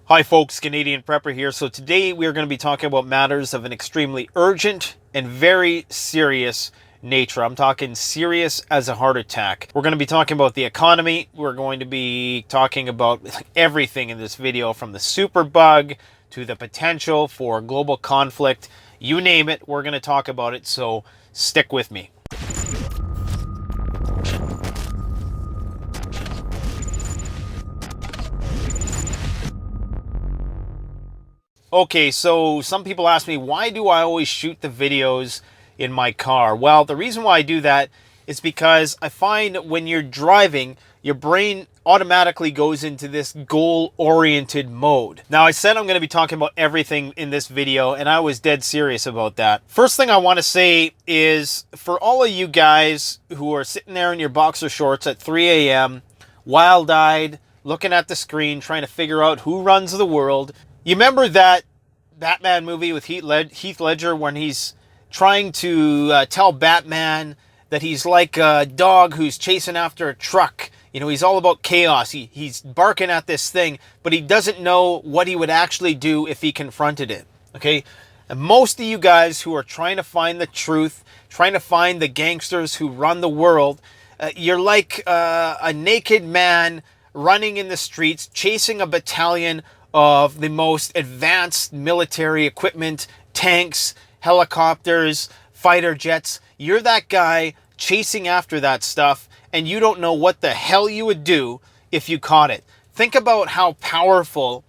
Hi folks, Canadian Prepper here. So today we are going to be talking about matters of an extremely urgent and very serious nature. I'm talking serious as a heart attack. We're going to be talking about the economy. We're going to be talking about everything in this video, from the superbug to the potential for global conflict. You name it, we're going to talk about it. So stick with me. Okay, so some people ask me, why do I always shoot the videos in my car? Well, the reason why I do that is because I find when you're driving, your brain automatically goes into this goal-oriented mode. Now, I said I'm going to be talking about everything in this video, and I was dead serious about that. First thing I want to say is, for all of you guys who are sitting there in your boxer shorts at 3 a.m., wild-eyed, looking at the screen, trying to figure out who runs the world, you remember that Batman movie with Heath Ledger when he's trying to tell Batman that he's like a dog who's chasing after a truck. You know, he's all about chaos. He's barking at this thing, but he doesn't know what he would actually do if he confronted it. Okay? And most of you guys who are trying to find the truth, trying to find the gangsters who run the world, you're like a naked man running in the streets, chasing a battalion of the most advanced military equipment, tanks, helicopters, fighter jets. You're that guy chasing after that stuff, and you don't know what the hell you would do if you caught it. Think about how powerful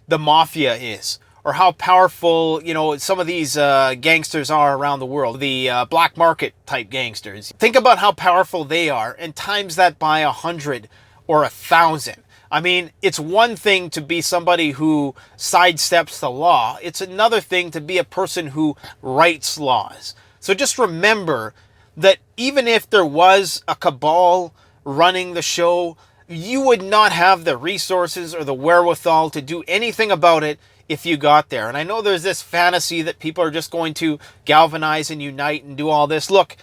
the mafia is, or how powerful, you know, some of these gangsters are around the world, the black market type gangsters. Think about how powerful they are, and times that by 100 or 1,000. I mean, it's one thing to be somebody who sidesteps the law. It's another thing to be a person who writes laws. So just remember that even if there was a cabal running the show, you would not have the resources or the wherewithal to do anything about it if you got there. And I know there's this fantasy that people are just going to galvanize and unite and do all this. Look,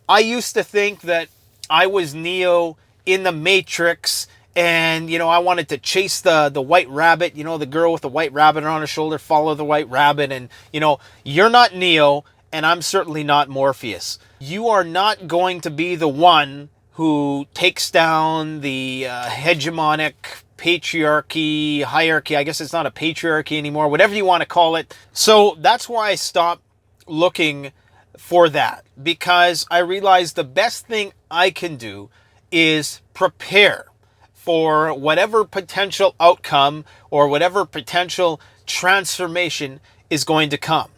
I used to think that I was Neo in the Matrix, and, you know, I wanted to chase the white rabbit, you know, the girl with the white rabbit on her shoulder, follow the white rabbit. And, you know, you're not Neo, and I'm certainly not Morpheus. You are not going to be the one who takes down the hegemonic patriarchy, hierarchy. I guess it's not a patriarchy anymore, whatever you want to call it. So that's why I stopped looking for that, because I realized the best thing I can do is prepare for whatever potential outcome or whatever potential transformation is going to come.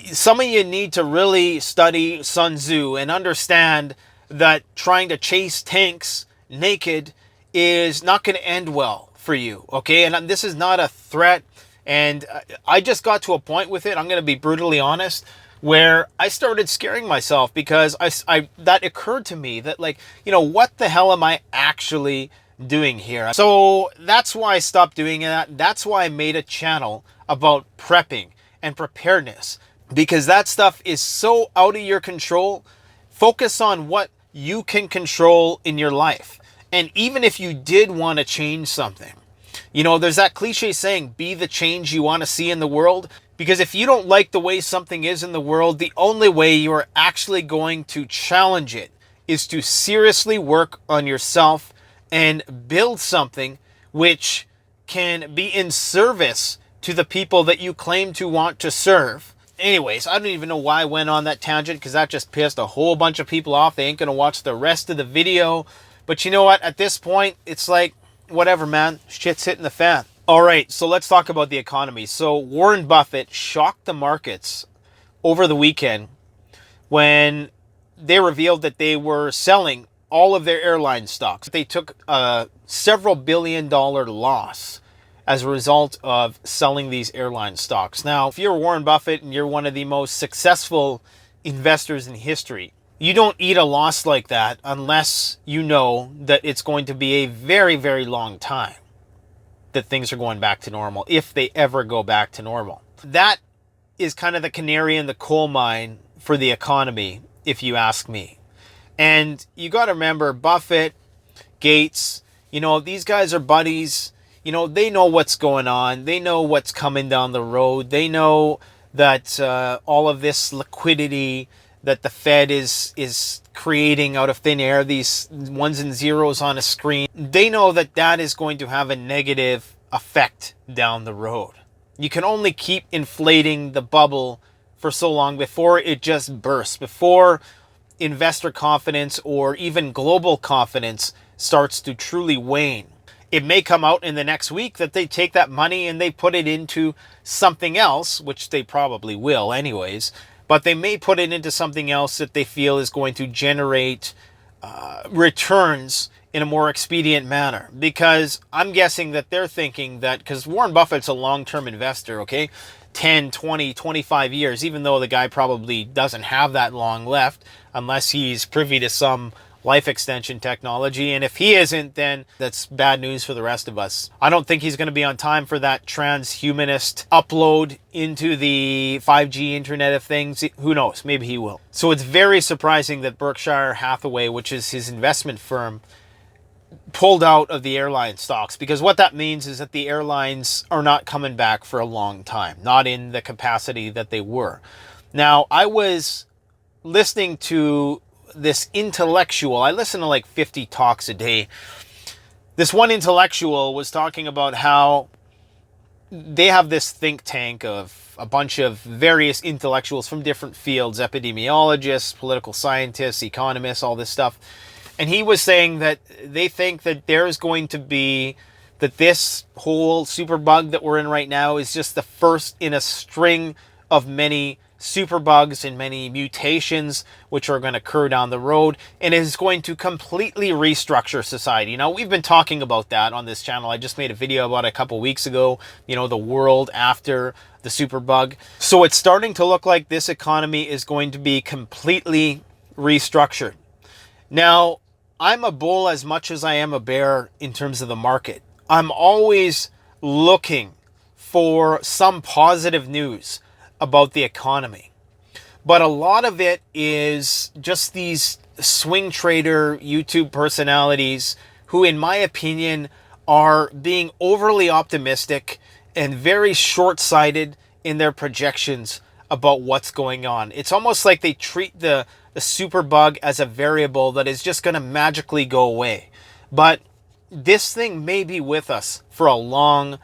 Some of you need to really study Sun Tzu and understand that trying to chase tanks naked is not going to end well for you, okay? And this is not a threat, and I just got to a point with it, I'm going to be brutally honest, where I started scaring myself, because that occurred to me that, like, you know, what the hell am I actually doing here? So that's why I stopped doing that. That's why I made a channel about prepping and preparedness, because that stuff is so out of your control. Focus on what you can control in your life. And even if you did want to change something, you know, there's that cliche saying, be the change you want to see in the world. Because if you don't like the way something is in the world, the only way you are actually going to challenge it is to seriously work on yourself and build something which can be in service to the people that you claim to want to serve. Anyways, I don't even know why I went on that tangent, because that just pissed a whole bunch of people off. They ain't going to watch the rest of the video. But you know what? At this point, it's like, whatever, man. Shit's hitting the fan. All right, so let's talk about the economy. So Warren Buffett shocked the markets over the weekend when they revealed that they were selling all of their airline stocks. They took a several billion-dollar loss as a result of selling these airline stocks. Now, if you're Warren Buffett and you're one of the most successful investors in history, you don't eat a loss like that unless you know that it's going to be a very, very long time that things are going back to normal, if they ever go back to normal. That is kind of the canary in the coal mine for the economy, if you ask me. And you got to remember, Buffett, Gates, you know, these guys are buddies. they know what's going on. They know what's coming down the road. They know that all of this liquidity that the Fed is creating out of thin air, these ones and zeros on a screen, they know that that is going to have a negative effect down the road. You can only keep inflating the bubble for so long before it just bursts, before investor confidence or even global confidence starts to truly wane. It may come out in the next week that they take that money and they put it into something else, which they probably will anyways, but they may put it into something else that they feel is going to generate returns in a more expedient manner. Because I'm guessing that they're thinking that, because Warren Buffett's a long-term investor, okay? 10, 20, 25 years, even though the guy probably doesn't have that long left, unless he's privy to some life extension technology. And if he isn't, then that's bad news for the rest of us. I don't think he's going to be on time for that transhumanist upload into the 5G Internet of Things. Who knows? Maybe he will. So it's very surprising that Berkshire Hathaway, which is his investment firm, pulled out of the airline stocks, because what that means is that the airlines are not coming back for a long time, not in the capacity that they were. Now, I was listening to this intellectual. I listen to like 50 talks a day. This one intellectual was talking about how they have this think tank of a bunch of various intellectuals from different fields, epidemiologists, political scientists, economists, all this stuff. And he was saying that they think that there's going to be, that this whole superbug that we're in right now is just the first in a string of many superbugs and many mutations which are going to occur down the road, and is going to completely restructure society. Now, we've been talking about that on this channel. I just made a video about it a couple weeks ago, the world after the superbug. So it's starting to look like this economy is going to be completely restructured. Now, I'm a bull as much as I am a bear in terms of the market. I'm always looking for some positive news about the economy. But a lot of it is just these swing trader YouTube personalities who, in my opinion, are being overly optimistic and very short-sighted in their projections about what's going on. It's almost like they treat the superbug as a variable that is just going to magically go away. But this thing may be with us for a long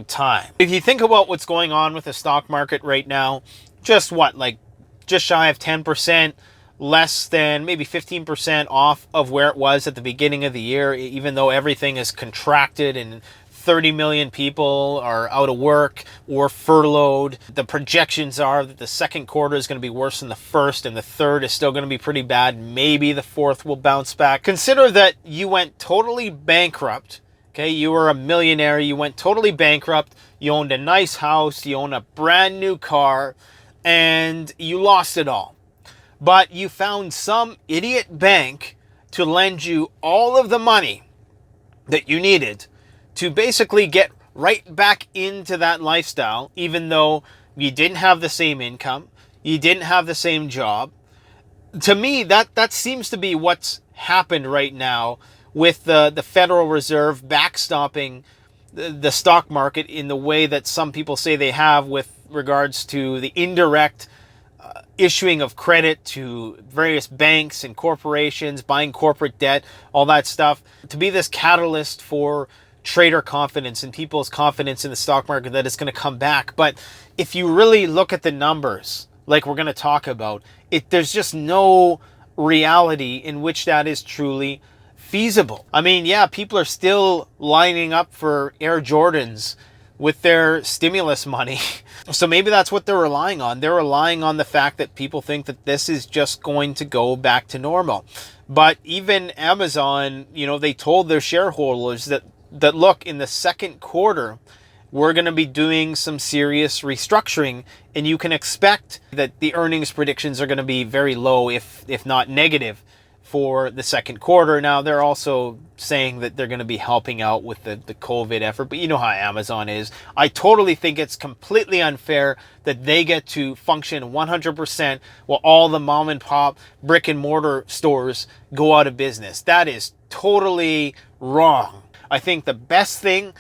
time. If you think about what's going on with the stock market right now, just shy of 10%, less than maybe 15% off of where it was at the beginning of the year, even though everything is contracted and 30 million people are out of work or furloughed. The projections are that the second quarter is going to be worse than the first, and the third is still going to be pretty bad. Maybe the fourth will bounce back. Consider that you went totally bankrupt. Okay, you were a millionaire, you went totally bankrupt, you owned a nice house, you own a brand new car, and you lost it all. But you found some idiot bank to lend you all of the money that you needed to basically get right back into that lifestyle, even though you didn't have the same income, you didn't have the same job. To me, that seems to be what's happened right now with the Federal Reserve backstopping the stock market in the way that some people say they have with regards to the indirect issuing of credit to various banks and corporations, buying corporate debt, all that stuff, to be this catalyst for trader confidence and people's confidence in the stock market that it's going to come back. But if you really look at the numbers, like we're going to talk about, there's just no reality in which that is truly feasible. I mean, yeah, people are still lining up for Air Jordans with their stimulus money. So maybe that's what they're relying on. They're relying on the fact that people think that this is just going to go back to normal. But even Amazon, they told their shareholders that look, in the second quarter, we're going to be doing some serious restructuring, and you can expect that the earnings predictions are going to be very low, if not negative, for the second quarter. Now, they're also saying that they're going to be helping out with the COVID effort, but you know how Amazon is. I totally think it's completely unfair that they get to function 100% while all the mom and pop brick and mortar stores go out of business. That is totally wrong. I think the best thing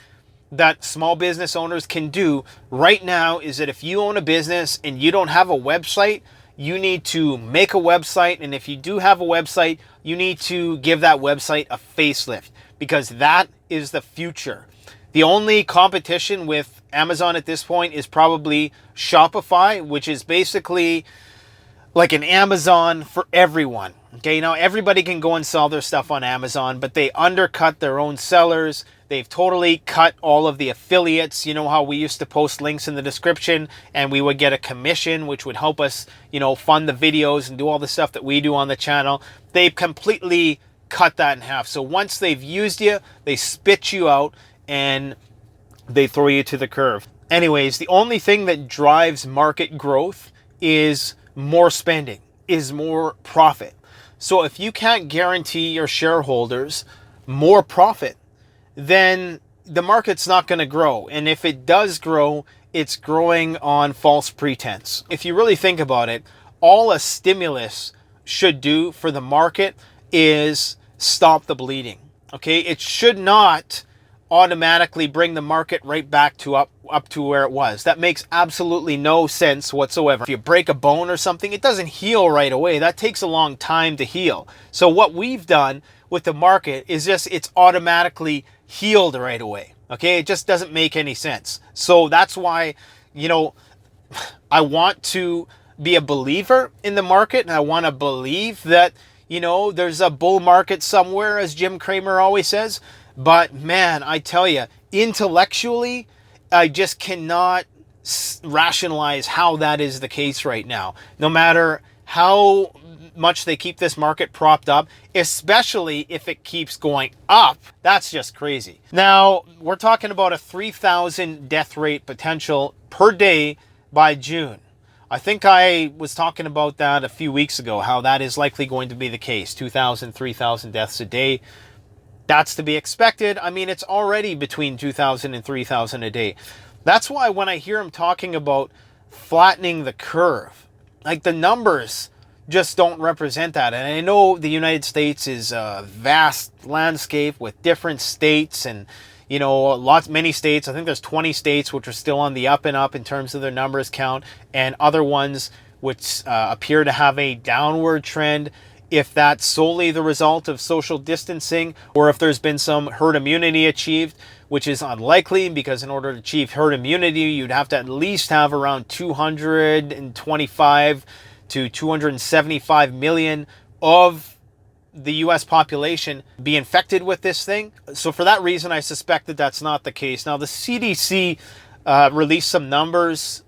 that small business owners can do right now is that if you own a business and you don't have a website, you need to make a website. And if you do have a website, you need to give that website a facelift, because that is the future. The only competition with Amazon at this point is probably Shopify, which is basically like an Amazon for everyone. Okay, now everybody can go and sell their stuff on Amazon, but they undercut their own sellers. They've totally cut all of the affiliates. You know how we used to post links in the description and we would get a commission, which would help us, fund the videos and do all the stuff that we do on the channel. They've completely cut that in half. So once they've used you, they spit you out and they throw you to the curb. Anyways, the only thing that drives market growth is more spending, is more profit. So if you can't guarantee your shareholders more profit, then the market's not going to grow. And if it does grow, it's growing on false pretense. If you really think about it, all a stimulus should do for the market is stop the bleeding. Okay, it should not automatically bring the market right back to up to where it was. That makes absolutely no sense whatsoever. If you break a bone or something, it doesn't heal right away. That takes a long time to heal. So what we've done with the market is just it's automatically healed right away. Okay, it just doesn't make any sense. So that's why, I want to be a believer in the market, and I want to believe that, there's a bull market somewhere, as Jim Cramer always says. But man, I tell you, intellectually, I just cannot rationalize how that is the case right now. No matter how much they keep this market propped up, especially if it keeps going up, that's just crazy. Now, we're talking about a 3,000 death rate potential per day by June. I think I was talking about that a few weeks ago, how that is likely going to be the case, 2,000, 3,000 deaths a day. That's to be expected. I mean, it's already between 2,000 and 3,000 a day. That's why when I hear him talking about flattening the curve, like the numbers just don't represent that. And I know the United States is a vast landscape with different states and, many states. I think there's 20 states which are still on the up and up in terms of their numbers count, and other ones which appear to have a downward trend. If that's solely the result of social distancing, or if there's been some herd immunity achieved, which is unlikely, because in order to achieve herd immunity, you'd have to at least have around 225 to 275 million of the US population be infected with this thing. So for that reason, I suspect that that's not the case. Now, the CDC released some numbers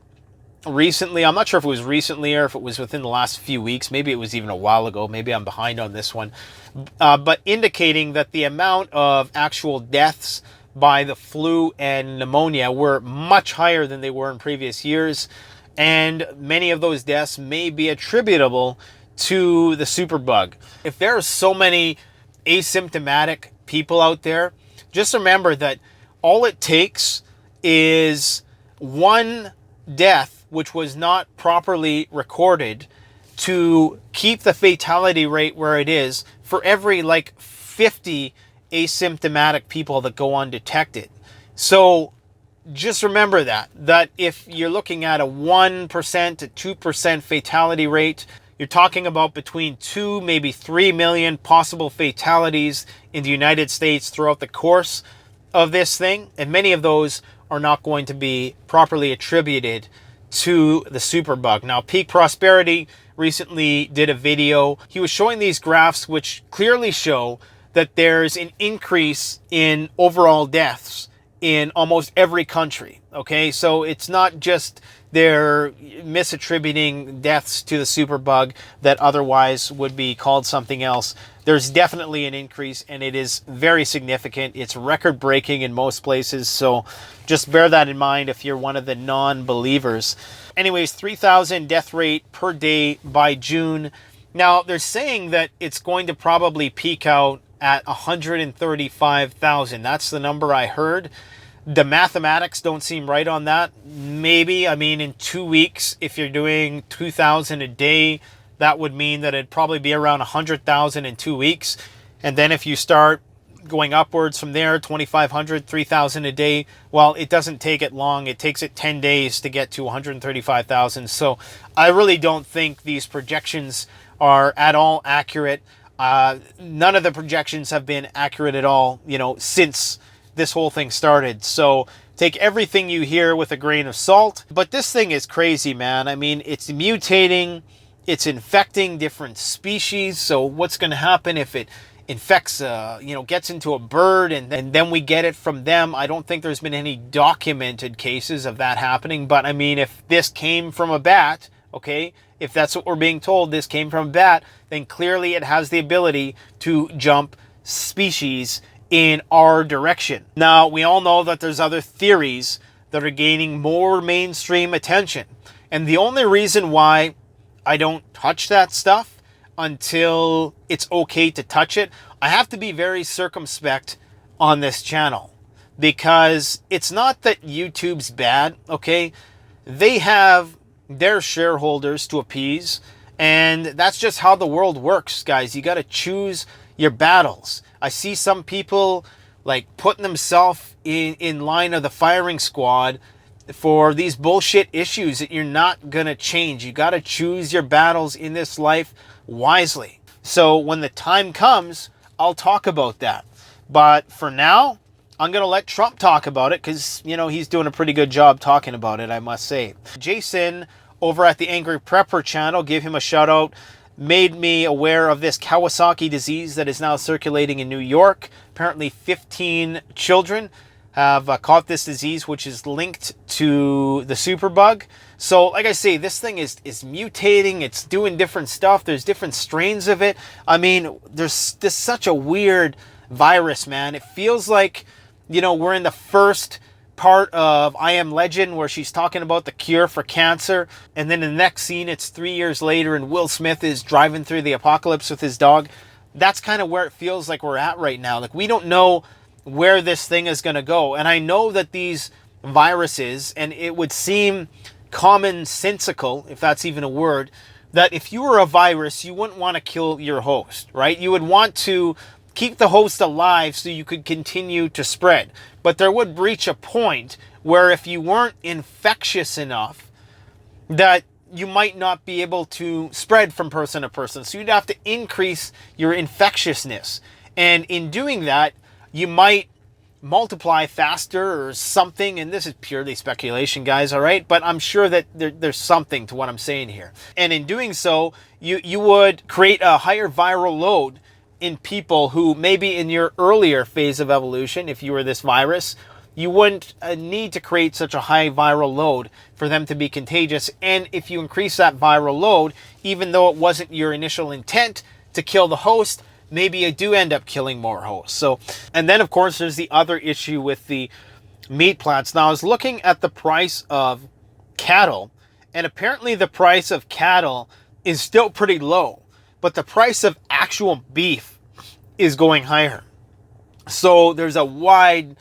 recently. I'm not sure if it was recently or if it was within the last few weeks. Maybe it was even a while ago. Maybe I'm behind on this one. But indicating that the amount of actual deaths by the flu and pneumonia were much higher than they were in previous years. And many of those deaths may be attributable to the superbug. If there are so many asymptomatic people out there, just remember that all it takes is one death which was not properly recorded to keep the fatality rate where it is for every 50 asymptomatic people that go undetected. So just remember that if you're looking at a 1% to 2% fatality rate, you're talking about between 2, maybe 3 million possible fatalities in the United States throughout the course of this thing. And many of those are not going to be properly attributed to the superbug. Now, Peak Prosperity recently did a video. He was showing these graphs which clearly show that there's an increase in overall deaths in almost every country. Okay, so it's not just they're misattributing deaths to the superbug that otherwise would be called something else. There's definitely an increase, and it is very significant. It's record-breaking in most places, so just bear that in mind if you're one of the non-believers. Anyways, 3,000 death rate per day by June. Now, they're saying that it's going to probably peak out at 135,000. That's the number I heard. The mathematics don't seem right on that. Maybe, in 2 weeks, if you're doing 2,000 a day, that would mean that it'd probably be around 100,000 in 2 weeks. And then if you start going upwards from there, 2,500, 3,000 a day. Well, it doesn't take it long. It takes it 10 days to get to 135,000. So I really don't think these projections are at all accurate. None of the projections have been accurate at all, since this whole thing started. So take everything you hear with a grain of salt. But this thing is crazy, man. I mean, it's mutating, it's infecting different species. So what's going to happen if it infects, gets into a bird and then we get it from them? I don't think there's been any documented cases of that happening. But I mean, if this came from a bat, okay, if that's what we're being told, this came from a bat, then clearly it has the ability to jump species in our direction. Now, we all know that there's other theories that are gaining more mainstream attention. And the only reason why I don't touch that stuff until it's okay to touch it, I have to be very circumspect on this channel. Because it's not that YouTube's bad, okay? They have their shareholders to appease, and that's just how the world works, guys. You got to choose your battles. I see some people like putting themselves in line of the firing squad for these bullshit issues that you're not gonna change. You got to choose your battles in this life wisely. So when the time comes, I'll talk about that. But for now, I'm going to let Trump talk about it because, he's doing a pretty good job talking about it, I must say. Jason over at the Angry Prepper channel, give him a shout out, made me aware of this Kawasaki disease that is now circulating in New York. Apparently 15 children have caught this disease, which is linked to the superbug. So like I say, this thing is mutating. It's doing different stuff. There's different strains of it. I mean, there's this such a weird virus, man. It feels like, we're in the first part of I Am Legend where she's talking about the cure for cancer. And then in the next scene, it's 3 years later and Will Smith is driving through the apocalypse with his dog. That's kind of where it feels like we're at right now. Like, we don't know where this thing is going to go. And I know that these viruses, and it would seem commonsensical, if that's even a word, that if you were a virus, you wouldn't want to kill your host, right? You would want to keep the host alive so you could continue to spread. But there would reach a point where if you weren't infectious enough, that you might not be able to spread from person to person. So you'd have to increase your infectiousness. And in doing that, you might multiply faster or something. And this is purely speculation, guys, all right? But I'm sure that there's something to what I'm saying here. And in doing so, you would create a higher viral load in people who maybe in your earlier phase of evolution, if you were this virus, you wouldn't need to create such a high viral load for them to be contagious. And if you increase that viral load, even though it wasn't your initial intent to kill the host, maybe you do end up killing more hosts. So, and then of course, there's the other issue with the meat plants. Now, I was looking at the price of cattle, and apparently the price of cattle is still pretty low, but the price of actual beef is going higher. So there's a wide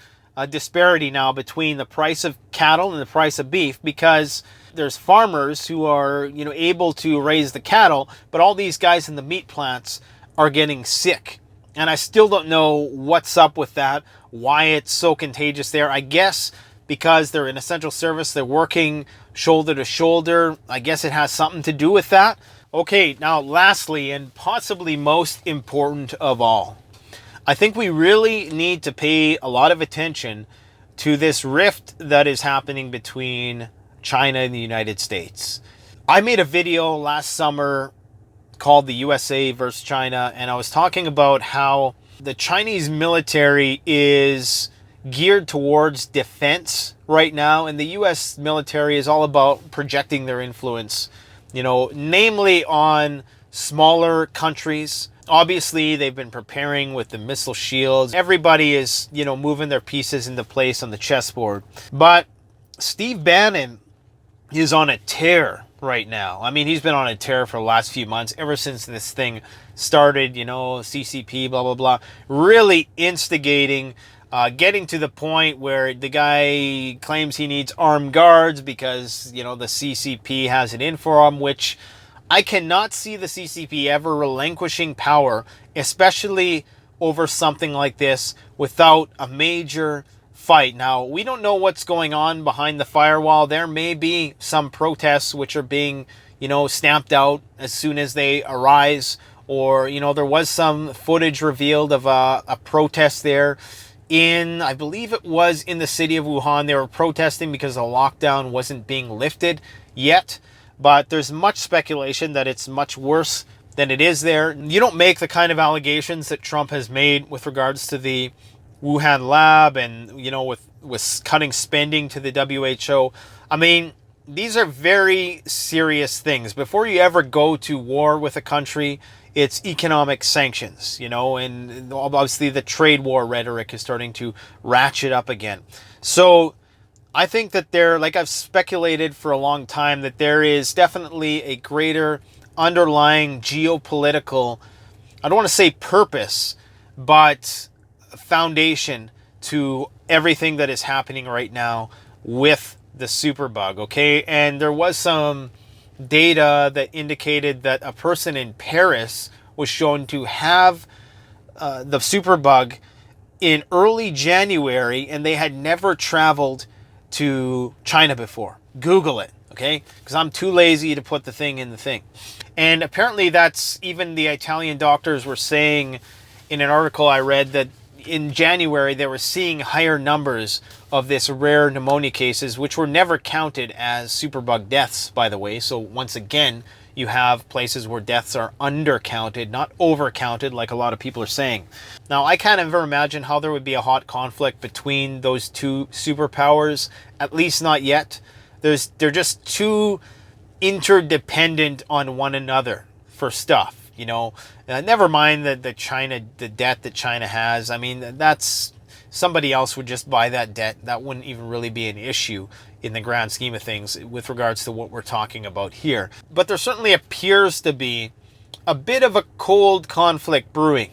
disparity now between the price of cattle and the price of beef, because there's farmers who are, able to raise the cattle, but all these guys in the meat plants are getting sick. And I still don't know what's up with that, why it's so contagious there. I guess because they're an essential service, they're working shoulder to shoulder. I guess it has something to do with that. Okay, now lastly, and possibly most important of all, I think we really need to pay a lot of attention to this rift that is happening between China and the United States. I made a video last summer called the USA versus China, and I was talking about how the Chinese military is geared towards defense right now, and the US military is all about projecting their influence, namely on smaller countries. Obviously, they've been preparing with the missile shields. Everybody is, moving their pieces into place on the chessboard. But Steve Bannon is on a tear right now. I mean, he's been on a tear for the last few months, ever since this thing started, CCP, blah, blah, blah. Really instigating, getting to the point where the guy claims he needs armed guards because, the CCP has it in for him, which I cannot see the CCP ever relinquishing power, especially over something like this without a major fight. Now, we don't know what's going on behind the firewall. There may be some protests which are being, stamped out as soon as they arise. Or, there was some footage revealed of a protest there I believe it was in the city of Wuhan. They were protesting because the lockdown wasn't being lifted yet. But there's much speculation that it's much worse than it is there. You don't make the kind of allegations that Trump has made with regards to the Wuhan lab and, with cutting spending to the WHO. I mean, these are very serious things. Before you ever go to war with a country, it's economic sanctions, and obviously the trade war rhetoric is starting to ratchet up again. So I think that like I've speculated for a long time, that there is definitely a greater underlying geopolitical, I don't want to say purpose, but foundation to everything that is happening right now with the superbug, okay? And there was some data that indicated that a person in Paris was shown to have the superbug in early January, and they had never traveled to China before. Google it, okay? Because I'm too lazy to put the thing in the thing. And apparently that's even the Italian doctors were saying in an article I read that in January they were seeing higher numbers of this rare pneumonia cases, which were never counted as superbug deaths, by the way. So once again, you have places where deaths are undercounted, not overcounted like a lot of people are saying. Now, I can't ever imagine how there would be a hot conflict between those two superpowers, at least not yet. They're just too interdependent on one another for stuff, never mind the debt that China has. I mean, that's somebody else would just buy that debt. That wouldn't even really be an issue in the grand scheme of things with regards to what we're talking about here. But there certainly appears to be a bit of a cold conflict brewing.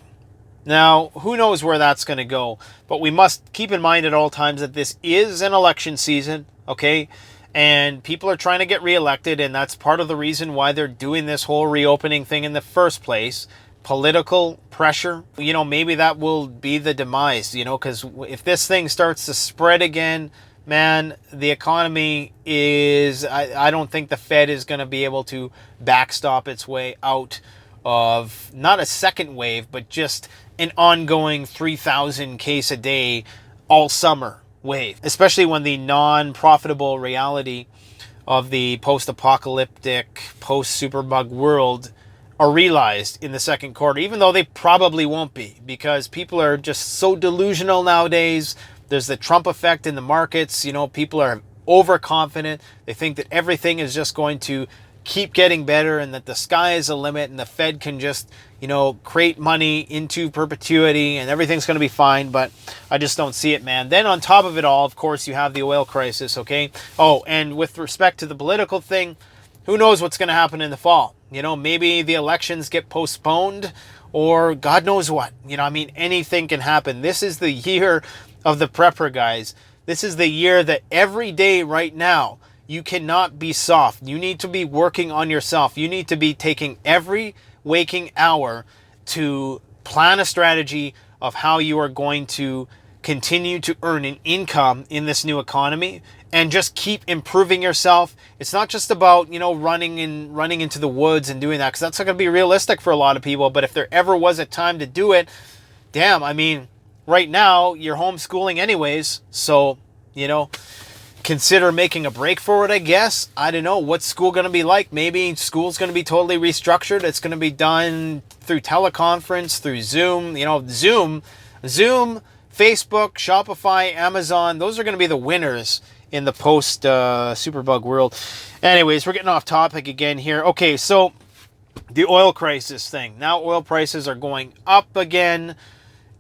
Now, who knows where that's going to go, but we must keep in mind at all times that this is an election season, okay? And people are trying to get reelected, and that's part of the reason why they're doing this whole reopening thing in the first place. Political pressure, maybe that will be the demise, because if this thing starts to spread again, man, the economy is, I don't think the Fed is going to be able to backstop its way out of not a second wave, but just an ongoing 3,000 case a day all summer wave, especially when the non-profitable reality of the post-apocalyptic, post-superbug world are realized in the second quarter, even though they probably won't be, because people are just so delusional nowadays. There's the Trump effect in the markets. People are overconfident. They think that everything is just going to keep getting better and that the sky is the limit and the Fed can just, create money into perpetuity and everything's going to be fine. But I just don't see it, man. Then on top of it all, of course, you have the oil crisis, okay? Oh, and with respect to the political thing, who knows what's going to happen in the fall? Maybe the elections get postponed or God knows what. Anything can happen. This is the year of the prepper, guys. This is the year that every day right now, you cannot be soft. You need to be working on yourself. You need to be taking every waking hour to plan a strategy of how you are going to continue to earn an income in this new economy and just keep improving yourself. It's not just about, running into the woods and doing that, because that's not going to be realistic for a lot of people. But if there ever was a time to do it, damn, right now you're homeschooling anyways. So, consider making a break for it, I guess. I don't know. What's school going to be like? Maybe school's going to be totally restructured. It's going to be done through teleconference, through Zoom. Zoom, Facebook, Shopify, Amazon. Those are going to be the winners in the post-superbug world. Anyways, we're getting off topic again here. Okay, so the oil crisis thing. Now oil prices are going up again.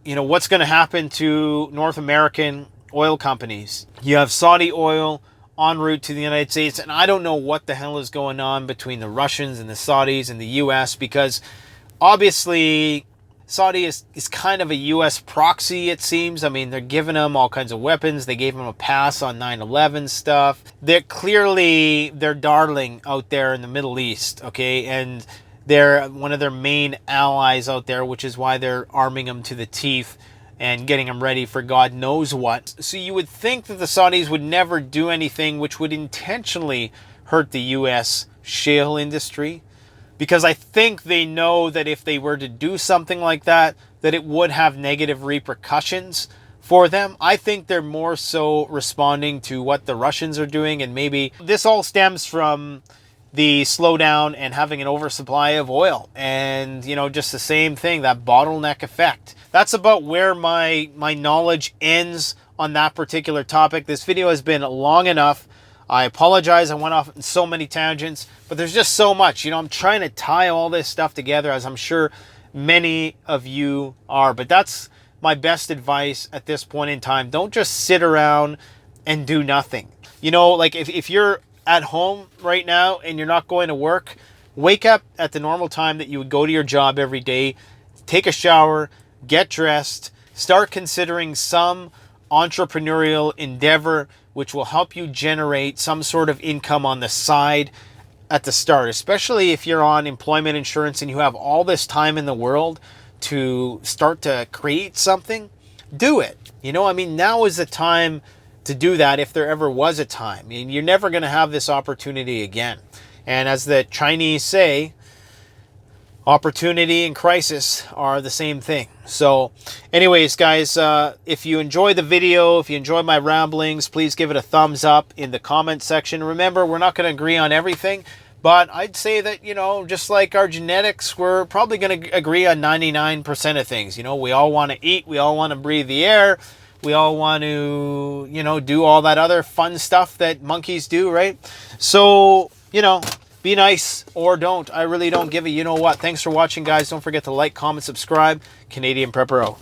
What's going to happen to North American oil companies? You have Saudi oil en route to the United States, and I don't know what the hell is going on between the Russians and the Saudis and the U.S., because obviously Saudi is kind of a U.S. proxy, it seems. They're giving them all kinds of weapons. They gave them a pass on 9/11 stuff. They're clearly their darling out there in the Middle East, okay? And they're one of their main allies out there, which is why they're arming them to the teeth and getting them ready for God knows what. So you would think that the Saudis would never do anything which would intentionally hurt the U.S. shale industry, because I think they know that if they were to do something like that, that it would have negative repercussions for them. I think they're more so responding to what the Russians are doing, and maybe this all stems from the slowdown and having an oversupply of oil, and just the same thing, that bottleneck effect. That's about where my knowledge ends on that particular topic. This video has been long enough. I apologize, I went off in so many tangents, but there's just so much. I'm trying to tie all this stuff together, as I'm sure many of you are. But that's my best advice at this point in time. Don't just sit around and do nothing. Like if you're at home right now and you're not going to work, wake up at the normal time that you would go to your job every day, take a shower, get dressed, start considering some entrepreneurial endeavor which will help you generate some sort of income on the side at the start, especially if you're on employment insurance and you have all this time in the world to start to create something. Do it. Now is the time to do that, if there ever was a time. You're never going to have this opportunity again. And as the Chinese say, opportunity and crisis are the same thing. So anyways, guys, if you enjoy the video, if you enjoy my ramblings, please give it a thumbs up in the comment section. Remember, we're not going to agree on everything, but I'd say that, just like our genetics, we're probably going to agree on 99% of things. We all want to eat, we all want to breathe the air, we all want to, do all that other fun stuff that monkeys do, right? So, be nice or don't. I really don't give a you know what. Thanks for watching, guys. Don't forget to like, comment, subscribe. Canadian Prepper out.